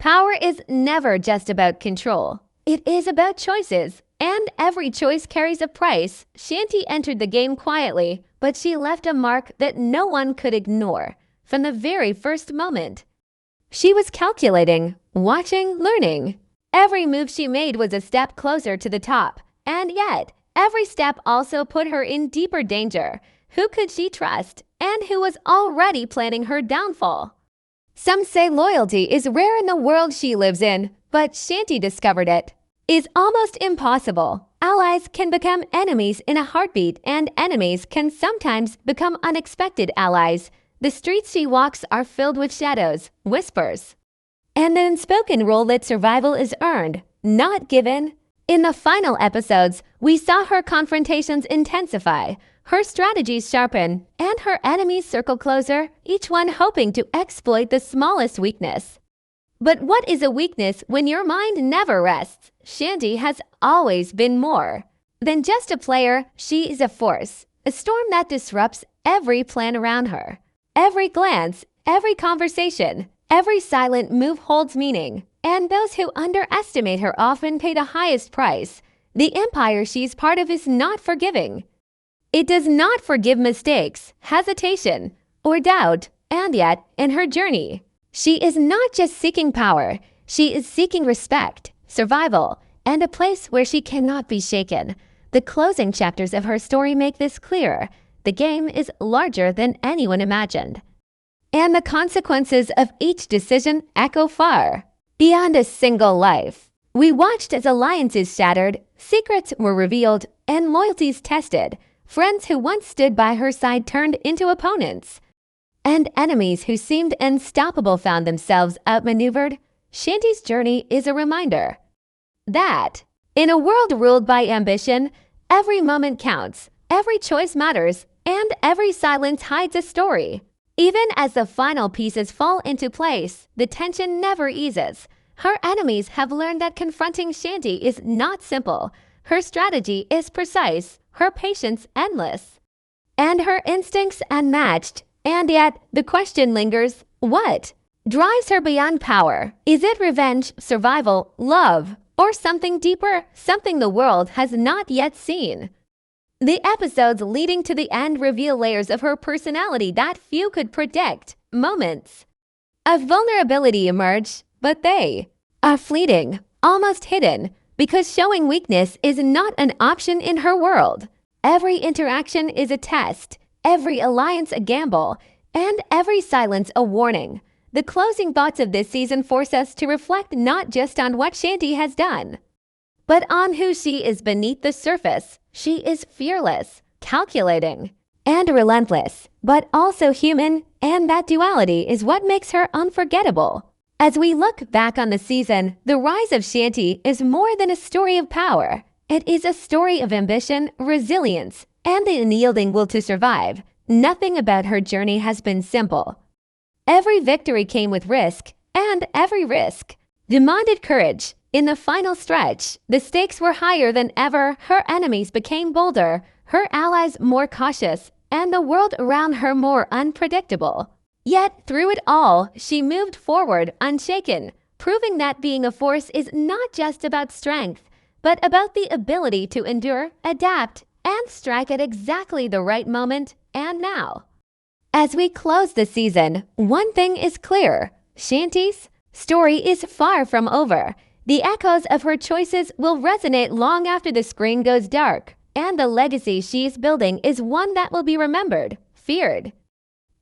Power is never just about control. It is about choices, and every choice carries a price. Shanti entered the game quietly, but she left a mark that no one could ignore. From the very first moment, she was calculating, watching, learning. Every move she made was a step closer to the top, and yet, every step also put her in deeper danger. Who could she trust, and who was already planning her downfall? Some say loyalty is rare in the world she lives in, but Shanti discovered it is almost impossible. Allies can become enemies in a heartbeat, and enemies can sometimes become unexpected allies. The streets she walks are filled with shadows, whispers, and the unspoken rule that survival is earned, not given. In the final episodes, we saw her confrontations intensify, her strategies sharpen, and her enemies circle closer, each one hoping to exploit the smallest weakness. But what is a weakness when your mind never rests? Shanti has always been more than just a player. She is a force, a storm that disrupts every plan around her. Every glance, every conversation, every silent move holds meaning, and those who underestimate her often pay the highest price. The empire she's part of is not forgiving. It does not forgive mistakes, hesitation, or doubt, and yet, in her journey, she is not just seeking power, she is seeking respect, survival, and a place where she cannot be shaken. The closing chapters of her story make this clear. The game is larger than anyone imagined, and the consequences of each decision echo far beyond a single life. We watched as alliances shattered, secrets were revealed, and loyalties tested. Friends who once stood by her side turned into opponents, and enemies who seemed unstoppable found themselves outmaneuvered. Shanti's journey is a reminder that, in a world ruled by ambition, every moment counts, every choice matters, and every silence hides a story. Even as the final pieces fall into place, the tension never eases. Her enemies have learned that confronting Shanti is not simple. Her strategy is precise, her patience endless, and her instincts unmatched. And yet, the question lingers, what drives her beyond power? Is it revenge, survival, love, or something deeper, something the world has not yet seen? The episodes leading to the end reveal layers of her personality that few could predict. Moments of vulnerability emerge, but they are fleeting, almost hidden, because showing weakness is not an option in her world. Every interaction is a test, every alliance a gamble, and every silence a warning. The closing thoughts of this season force us to reflect not just on what Shanti has done, but on who she is beneath the surface. She is fearless, calculating, and relentless, but also human, and that duality is what makes her unforgettable. As we look back on the season, the rise of Shanti is more than a story of power. It is a story of ambition, resilience, and the unyielding will to survive. Nothing about her journey has been simple. Every victory came with risk, and every risk demanded courage. In the final stretch, the stakes were higher than ever. Her enemies became bolder, her allies more cautious, and the world around her more unpredictable. Yet, through it all, she moved forward unshaken, proving that being a force is not just about strength, but about the ability to endure, adapt, and strike at exactly the right moment. And now, as we close the season, one thing is clear: Shanti's story is far from over. The echoes of her choices will resonate long after the screen goes dark, and the legacy she is building is one that will be remembered, feared,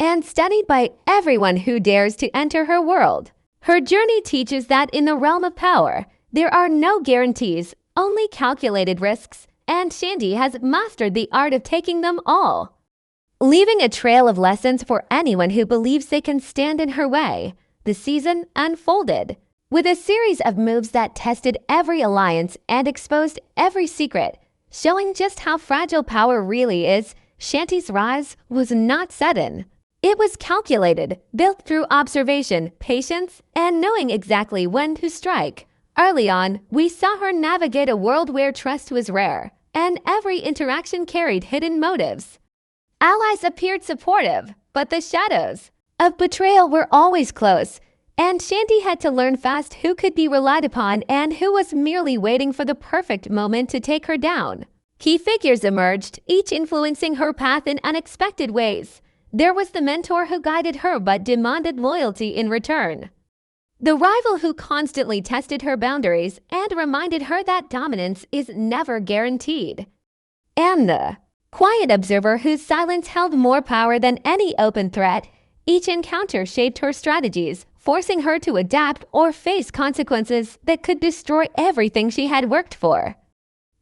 and studied by everyone who dares to enter her world. Her journey teaches that in the realm of power, there are no guarantees, only calculated risks, and Shanti has mastered the art of taking them all, leaving a trail of lessons for anyone who believes they can stand in her way. The season unfolded with a series of moves that tested every alliance and exposed every secret, showing just how fragile power really is. Shanti's rise was not sudden. It was calculated, built through observation, patience, and knowing exactly when to strike. Early on, we saw her navigate a world where trust was rare, and every interaction carried hidden motives. Allies appeared supportive, but the shadows of betrayal were always close. And Shanti had to learn fast who could be relied upon and who was merely waiting for the perfect moment to take her down. Key figures emerged, each influencing her path in unexpected ways. There was the mentor who guided her but demanded loyalty in return. The rival who constantly tested her boundaries and reminded her that dominance is never guaranteed. And the quiet observer whose silence held more power than any open threat. Each encounter shaped her strategies, forcing her to adapt or face consequences that could destroy everything she had worked for.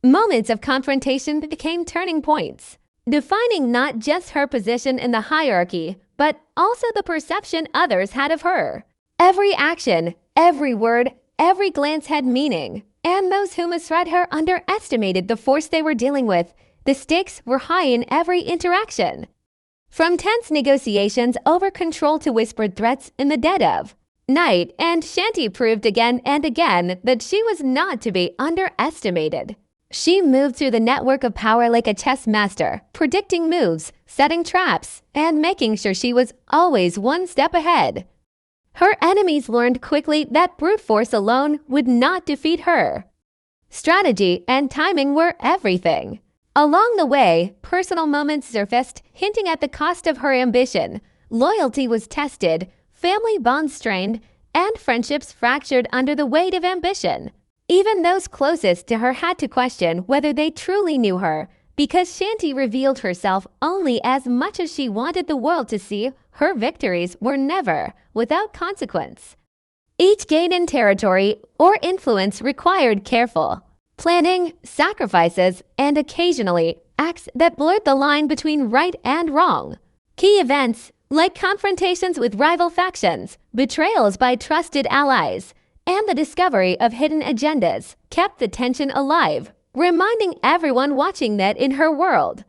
Moments of confrontation became turning points, defining not just her position in the hierarchy, but also the perception others had of her. Every action, every word, every glance had meaning, and those who misread her underestimated the force they were dealing with. The stakes were high in every interaction. From tense negotiations over control to whispered threats in the dead of night, and Shanti proved again and again that she was not to be underestimated. She moved through the network of power like a chess master, predicting moves, setting traps, and making sure she was always one step ahead. Her enemies learned quickly that brute force alone would not defeat her. Strategy and timing were everything. Along the way, personal moments surfaced, hinting at the cost of her ambition. Loyalty was tested, family bonds strained, and friendships fractured under the weight of ambition. Even those closest to her had to question whether they truly knew her, because Shanti revealed herself only as much as she wanted the world to see. Her victories were never without consequence. Each gain in territory or influence required careful planning, sacrifices, and occasionally acts that blurred the line between right and wrong. Key events, like confrontations with rival factions, betrayals by trusted allies, and the discovery of hidden agendas, kept the tension alive, reminding everyone watching that in her world,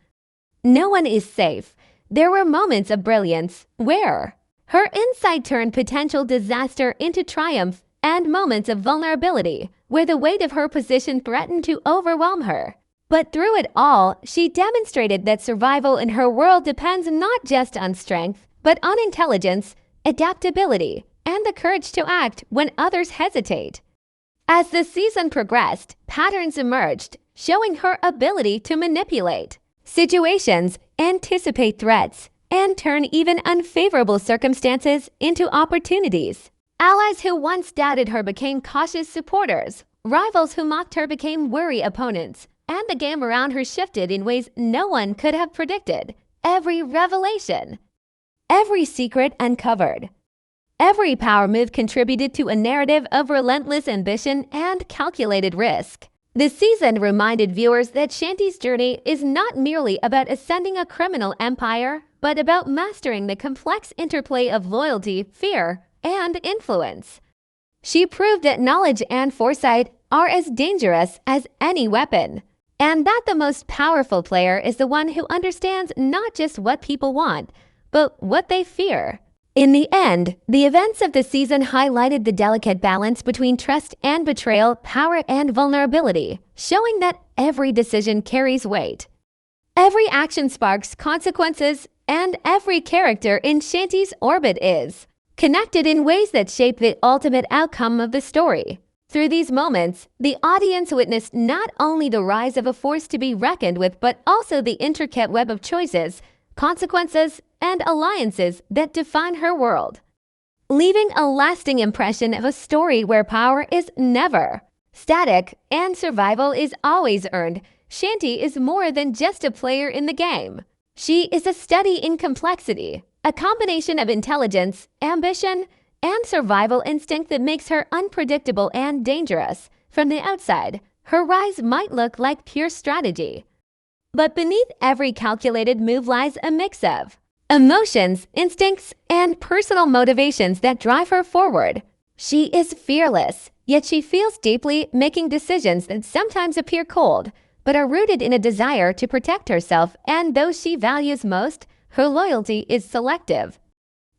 no one is safe. There were moments of brilliance where her insight turned potential disaster into triumph, and moments of vulnerability where the weight of her position threatened to overwhelm her. But through it all, she demonstrated that survival in her world depends not just on strength, but on intelligence, adaptability, and the courage to act when others hesitate. As the season progressed, patterns emerged, showing her ability to manipulate situations, anticipate threats, and turn even unfavorable circumstances into opportunities. Allies who once doubted her became cautious supporters. Rivals who mocked her became wary opponents. And the game around her shifted in ways no one could have predicted. Every revelation, every secret uncovered, every power move contributed to a narrative of relentless ambition and calculated risk. The season reminded viewers that Shanti's journey is not merely about ascending a criminal empire, but about mastering the complex interplay of loyalty, fear, and influence. She proved that knowledge and foresight are as dangerous as any weapon, and that the most powerful player is the one who understands not just what people want, but what they fear. In the end, the events of the season highlighted the delicate balance between trust and betrayal, power and vulnerability, showing that every decision carries weight. Every action sparks consequences, and every character in Shanti's orbit is connected in ways that shape the ultimate outcome of the story. Through these moments, the audience witnessed not only the rise of a force to be reckoned with, but also the intricate web of choices, consequences, and alliances that define her world, leaving a lasting impression of a story where power is never static and survival is always earned. Shanti is more than just a player in the game. She is a study in complexity, a combination of intelligence, ambition, and survival instinct that makes her unpredictable and dangerous. From the outside, her rise might look like pure strategy. But beneath every calculated move lies a mix of emotions, instincts, and personal motivations that drive her forward. She is fearless, yet she feels deeply, making decisions that sometimes appear cold, but are rooted in a desire to protect herself and those she values most. Her loyalty is selective.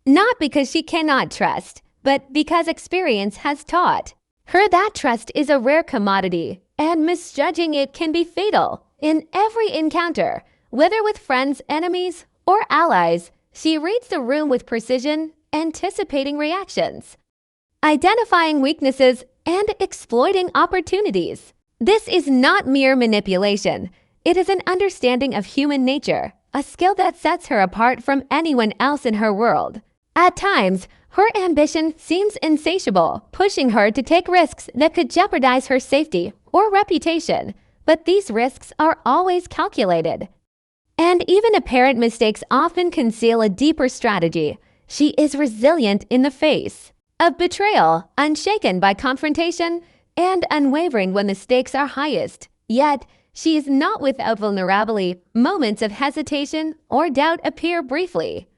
Not because she cannot trust, but because experience has taught her that trust is a rare commodity, and misjudging it can be fatal. In every encounter, whether with friends, enemies, or allies, she reads the room with precision, anticipating reactions. identifying weaknesses, and exploiting opportunities. This is not mere manipulation. It is an understanding of human nature, a skill that sets her apart from anyone else in her world. At times, her ambition seems insatiable, pushing her to take risks that could jeopardize her safety or reputation, but these risks are always calculated. And even apparent mistakes often conceal a deeper strategy. She is resilient in the face of betrayal, unshaken by confrontation, and unwavering when the stakes are highest. Yet, she is not without vulnerability. Moments of hesitation or doubt appear briefly,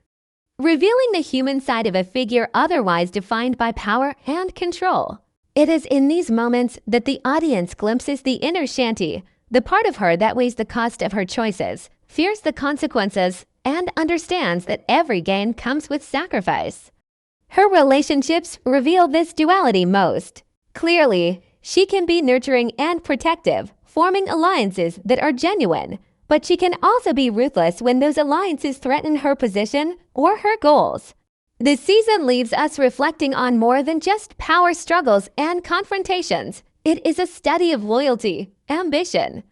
revealing the human side of a figure otherwise defined by power and control. It is in these moments that the audience glimpses the inner Shanti, the part of her that weighs the cost of her choices, fears the consequences, and understands that every gain comes with sacrifice. Her relationships reveal this duality most clearly. She can be nurturing and protective, forming alliances that are genuine, but she can also be ruthless when those alliances threaten her position or her goals. This season leaves us reflecting on more than just power struggles and confrontations. It is a study of loyalty, ambition,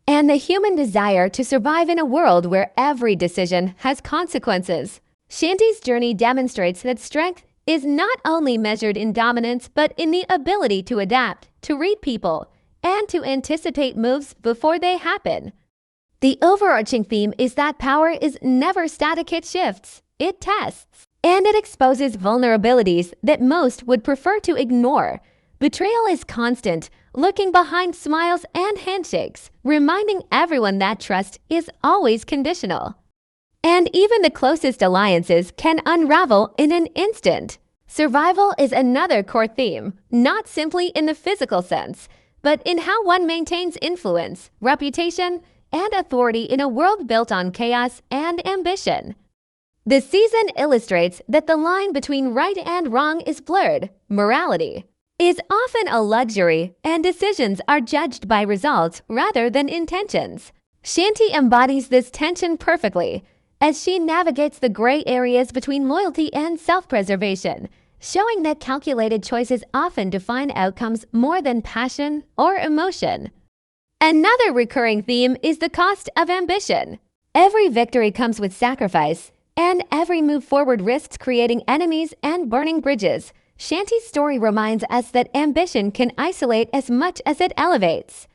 and the human desire to survive in a world where every decision has consequences. Shanti's journey demonstrates that strength is not only measured in dominance but in the ability to adapt, to read people, and to anticipate moves before they happen. The overarching theme is that power is never static. It shifts, it tests, and it exposes vulnerabilities that most would prefer to ignore. Betrayal is constant, lurking behind smiles and handshakes, reminding everyone that trust is always conditional. And even the closest alliances can unravel in an instant. Survival is another core theme, not simply in the physical sense, but in how one maintains influence, reputation, and authority in a world built on chaos and ambition. The season illustrates that the line between right and wrong is blurred. Morality is often a luxury, and decisions are judged by results rather than intentions. Shanti embodies this tension perfectly as she navigates the gray areas between loyalty and self-preservation, showing that calculated choices often define outcomes more than passion or emotion. Another recurring theme is the cost of ambition. Every victory comes with sacrifice, and every move forward risks creating enemies and burning bridges. Shanti's story reminds us that ambition can isolate as much as it elevates,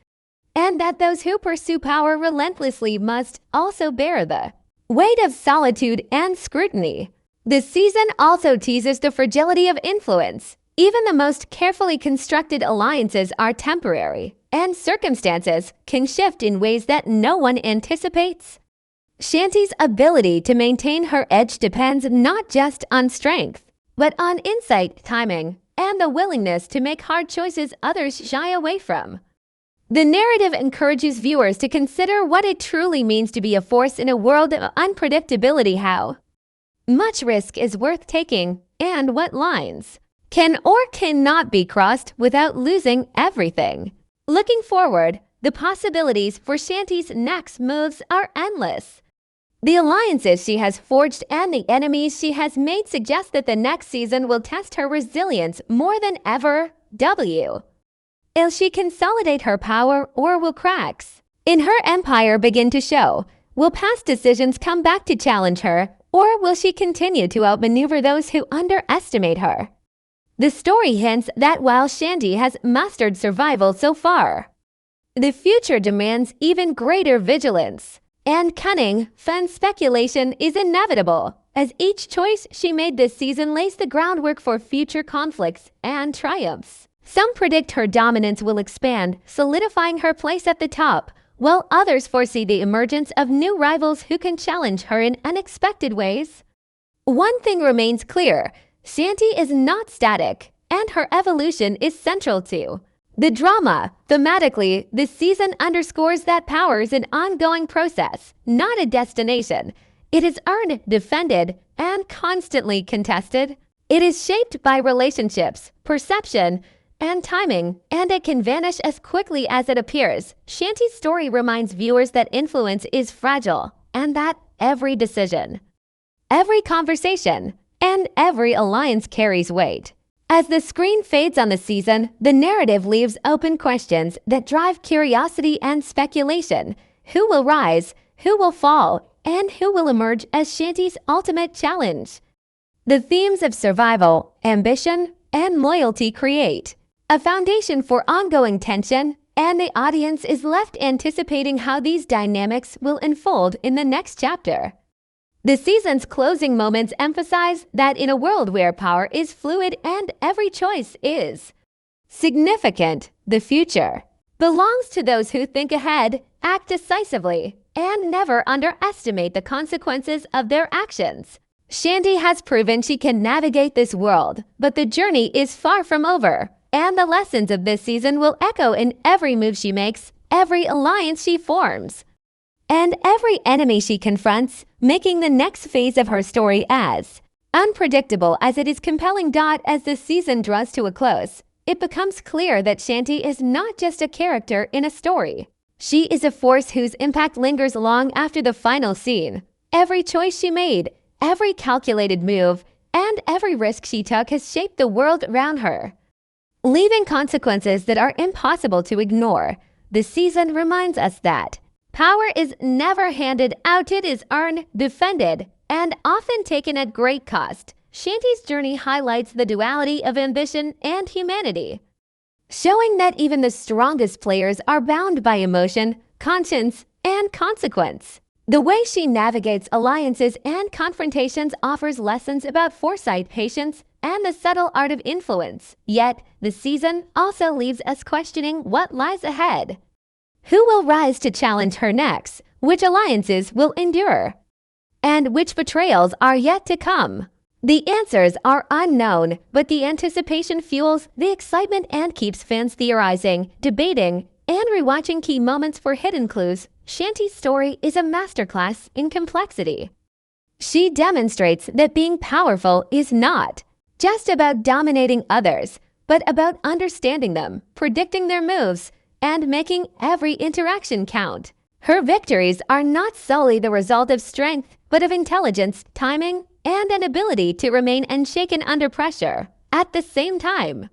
and that those who pursue power relentlessly must also bear the weight of solitude and scrutiny. This season also teases the fragility of influence. Even the most carefully constructed alliances are temporary, and circumstances can shift in ways that no one anticipates. Shanti's ability to maintain her edge depends not just on strength, but on insight, timing, and the willingness to make hard choices others shy away from. The narrative encourages viewers to consider what it truly means to be a force in a world of unpredictability. How much risk is worth taking, and what lines can or cannot be crossed without losing everything. Looking forward, the possibilities for Shanti's next moves are endless. The alliances she has forged and the enemies she has made suggest that the next season will test her resilience more than ever. Will she consolidate her power, or will cracks in her empire begin to show? Will past decisions come back to challenge her, or will she continue to outmaneuver those who underestimate her? The story hints that while Shanti has mastered survival so far, the future demands even greater vigilance and cunning. Fan speculation is inevitable, as each choice she made this season lays the groundwork for future conflicts and triumphs. Some predict her dominance will expand, solidifying her place at the top, while others foresee the emergence of new rivals who can challenge her in unexpected ways. One thing remains clear: Shanti is not static, and her evolution is central to the drama. Thematically, this season underscores that power is an ongoing process, not a destination. It is earned, defended, and constantly contested. It is shaped by relationships, perception, and timing, and it can vanish as quickly as it appears. Shanti's story reminds viewers that influence is fragile, and that every decision, every conversation, and every alliance carries weight. As the screen fades on the season, the narrative leaves open questions that drive curiosity and speculation. Who will rise? Who will fall? And who will emerge as Shanti's ultimate challenge? The themes of survival, ambition, and loyalty create a foundation for ongoing tension, and the audience is left anticipating how these dynamics will unfold in the next chapter. The season's closing moments emphasize that in a world where power is fluid and every choice is significant, the future belongs to those who think ahead, act decisively, and never underestimate the consequences of their actions. Shanti has proven she can navigate this world, but the journey is far from over, and the lessons of this season will echo in every move she makes, every alliance she forms, and every enemy she confronts, making the next phase of her story as unpredictable as it is compelling. As the season draws to a close, it becomes clear that Shanti is not just a character in a story. She is a force whose impact lingers long after the final scene. Every choice she made, every calculated move, and every risk she took has shaped the world around her, leaving consequences that are impossible to ignore. The season reminds us that power is never handed out, it is earned, defended, and often taken at great cost. Shanti's journey highlights the duality of ambition and humanity, showing that even the strongest players are bound by emotion, conscience, and consequence. The way she navigates alliances and confrontations offers lessons about foresight, patience, and the subtle art of influence. Yet, the season also leaves us questioning what lies ahead. Who will rise to challenge her next? Which alliances will endure? And which betrayals are yet to come? The answers are unknown, but the anticipation fuels the excitement and keeps fans theorizing, debating, and rewatching key moments for hidden clues. Shanti's story is a masterclass in complexity. She demonstrates that being powerful is not just about dominating others, but about understanding them, predicting their moves, and making every interaction count. Her victories are not solely the result of strength, but of intelligence, timing, and an ability to remain unshaken under pressure. At the same time,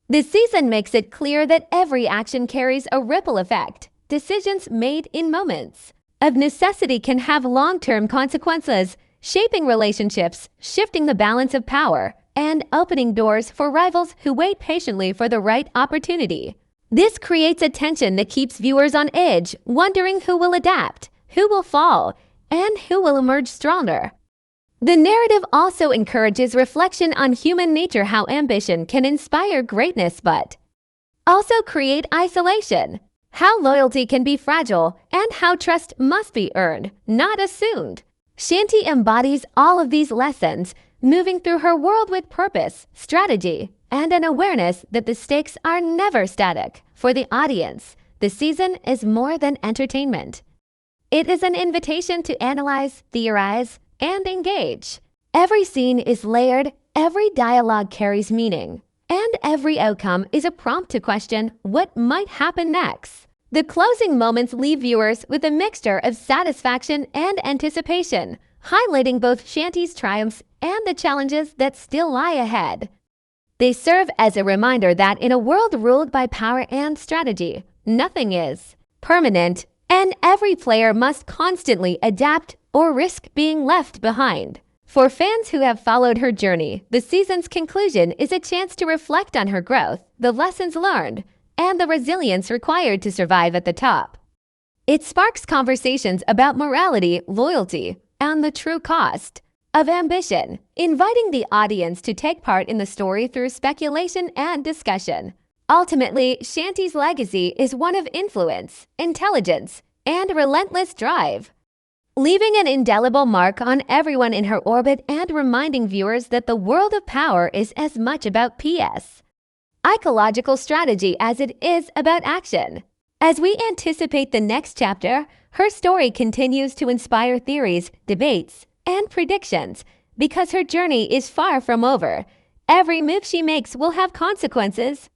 the season makes it clear that every action carries a ripple effect. Decisions made in moments of necessity can have long-term consequences, shaping relationships, shifting the balance of power, and opening doors for rivals who wait patiently for the right opportunity. This creates a tension that keeps viewers on edge, wondering who will adapt, who will fall, and who will emerge stronger. The narrative also encourages reflection on human nature, how ambition can inspire greatness but also create isolation, how loyalty can be fragile, and how trust must be earned, not assumed. Shanti embodies all of these lessons, moving through her world with purpose, strategy, and an awareness that the stakes are never static. For the audience, the season is more than entertainment. It is an invitation to analyze, theorize, and engage. Every scene is layered, every dialogue carries meaning, and every outcome is a prompt to question what might happen next. The closing moments leave viewers with a mixture of satisfaction and anticipation, highlighting both Shanti's triumphs and the challenges that still lie ahead. They serve as a reminder that in a world ruled by power and strategy, nothing is permanent, and every player must constantly adapt or risk being left behind. For fans who have followed her journey, the season's conclusion is a chance to reflect on her growth, the lessons learned, and the resilience required to survive at the top. It sparks conversations about morality, loyalty, and the true cost of ambition, inviting the audience to take part in the story through speculation and discussion. Ultimately, Shanti's legacy is one of influence, intelligence, and relentless drive, leaving an indelible mark on everyone in her orbit and reminding viewers that the world of power is as much about ecological strategy as it is about action. As we anticipate the next chapter, her story continues to inspire theories, debates, and predictions because her journey is far from over. Every move she makes will have consequences.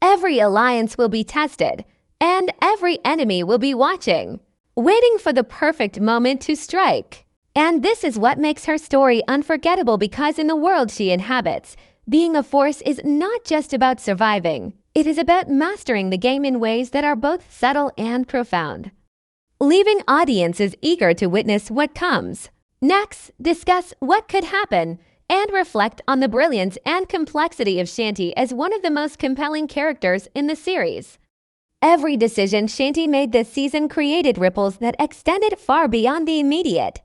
Every alliance will be tested, and every enemy will be watching, waiting for the perfect moment to strike. And this is what makes her story unforgettable, because in the world she inhabits, being a force is not just about surviving. It is about mastering the game in ways that are both subtle and profound, leaving audiences eager to witness what comes. Next, discuss what could happen and reflect on the brilliance and complexity of Shanti as one of the most compelling characters in the series. Every decision Shanti made this season created ripples that extended far beyond the immediate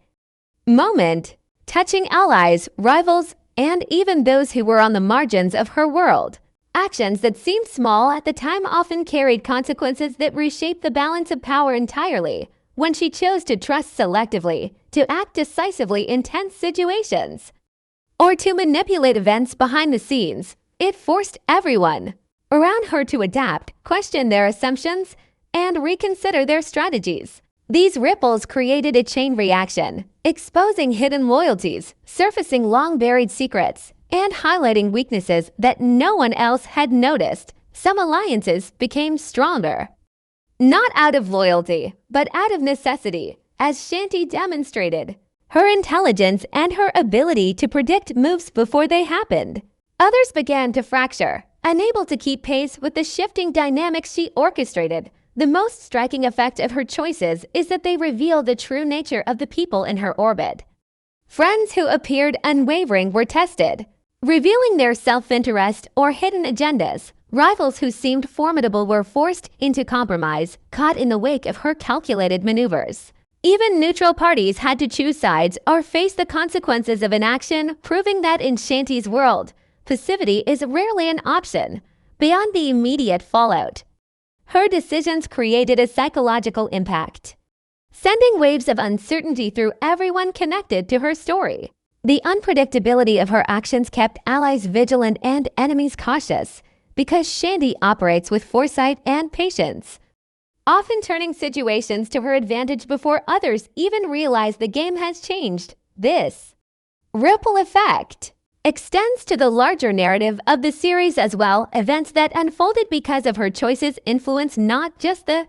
moment, touching allies, rivals, and even those who were on the margins of her world. Actions that seemed small at the time often carried consequences that reshaped the balance of power entirely. When she chose to trust selectively, to act decisively in tense situations, or to manipulate events behind the scenes, it forced everyone around her to adapt, question their assumptions, and reconsider their strategies. These ripples created a chain reaction, exposing hidden loyalties, surfacing long-buried secrets, and highlighting weaknesses that no one else had noticed. Some alliances became stronger, not out of loyalty, but out of necessity, as Shanti demonstrated her intelligence and her ability to predict moves before they happened. Others began to fracture, unable to keep pace with the shifting dynamics she orchestrated. The most striking effect of her choices is that they reveal the true nature of the people in her orbit. Friends who appeared unwavering were tested, revealing their self-interest or hidden agendas. Rivals who seemed formidable were forced into compromise, caught in the wake of her calculated maneuvers. Even neutral parties had to choose sides or face the consequences of inaction, proving that in Shanti's world, passivity is rarely an option. Beyond the immediate fallout, her decisions created a psychological impact, sending waves of uncertainty through everyone connected to her story. The unpredictability of her actions kept allies vigilant and enemies cautious, because Shanti operates with foresight and patience, often turning situations to her advantage before others even realize the game has changed. This ripple effect extends to the larger narrative of the series as well. Events that unfolded because of her choices influence not just the